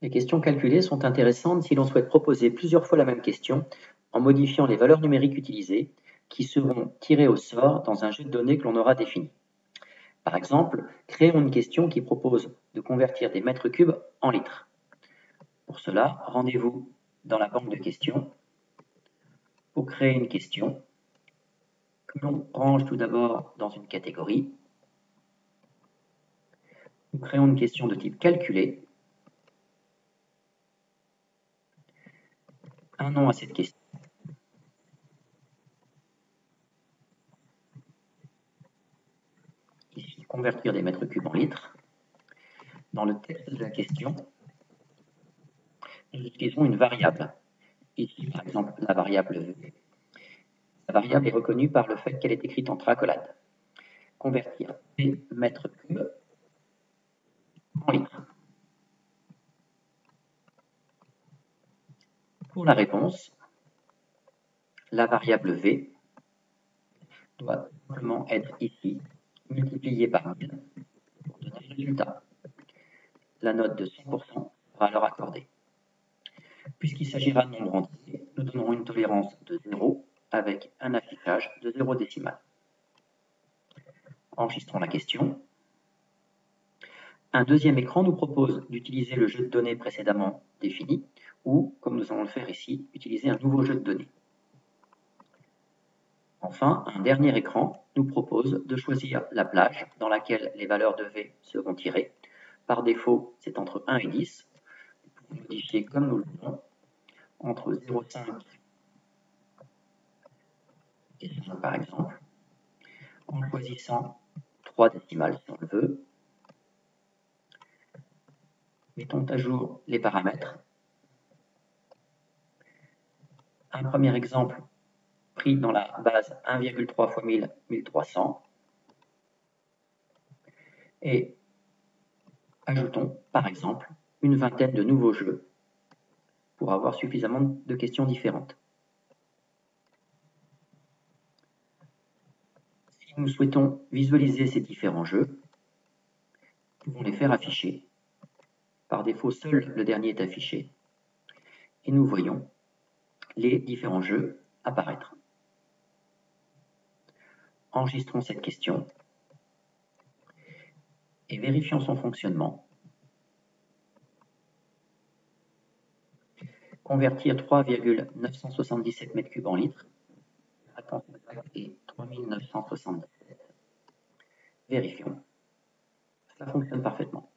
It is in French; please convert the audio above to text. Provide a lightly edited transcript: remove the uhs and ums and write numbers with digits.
Les questions calculées sont intéressantes si l'on souhaite proposer plusieurs fois la même question en modifiant les valeurs numériques utilisées, qui seront tirées au sort dans un jeu de données que l'on aura défini. Par exemple, créons une question qui propose de convertir des mètres cubes en litres. Pour cela, rendez-vous dans la banque de questions pour créer une question que l'on range tout d'abord dans une catégorie. Nous créons une question de type calculé. Un nom à cette question. Ici, convertir des mètres cubes en litres. Dans le texte de la question, nous utilisons une variable. Ici, par exemple, la variable V. La variable est reconnue par le fait qu'elle est écrite entre accolades. Convertir des mètres cubes en litres. Pour la réponse, la variable V doit simplement être ici multipliée par 1000 pour donner le résultat. La note de 100% sera alors accordée. Puisqu'il s'agira de nombres entiers, nous donnerons une tolérance de 0 avec un affichage de 0 décimal. Enregistrons la question. Un deuxième écran nous propose d'utiliser le jeu de données précédemment défini ou, comme nous allons le faire ici, utiliser un nouveau jeu de données. Enfin, un dernier écran nous propose de choisir la plage dans laquelle les valeurs de V seront tirées. Par défaut, c'est entre 1 et 10. Nous pouvons modifier comme nous le voulons, entre 0,5 et 5 par exemple, en choisissant 3 décimales si on le veut. Mettons à jour les paramètres. Un premier exemple pris dans la base 1,3 fois 1000, 1300. Et ajoutons, par exemple, une vingtaine de nouveaux jeux pour avoir suffisamment de questions différentes. Si nous souhaitons visualiser ces différents jeux, nous pouvons les faire afficher. Par défaut, seul le dernier est affiché. Et nous voyons les différents jeux apparaître. Enregistrons cette question et vérifions son fonctionnement. Convertir 3,977 m3 en litres. La réponse est 3977. Vérifions. Ça fonctionne parfaitement.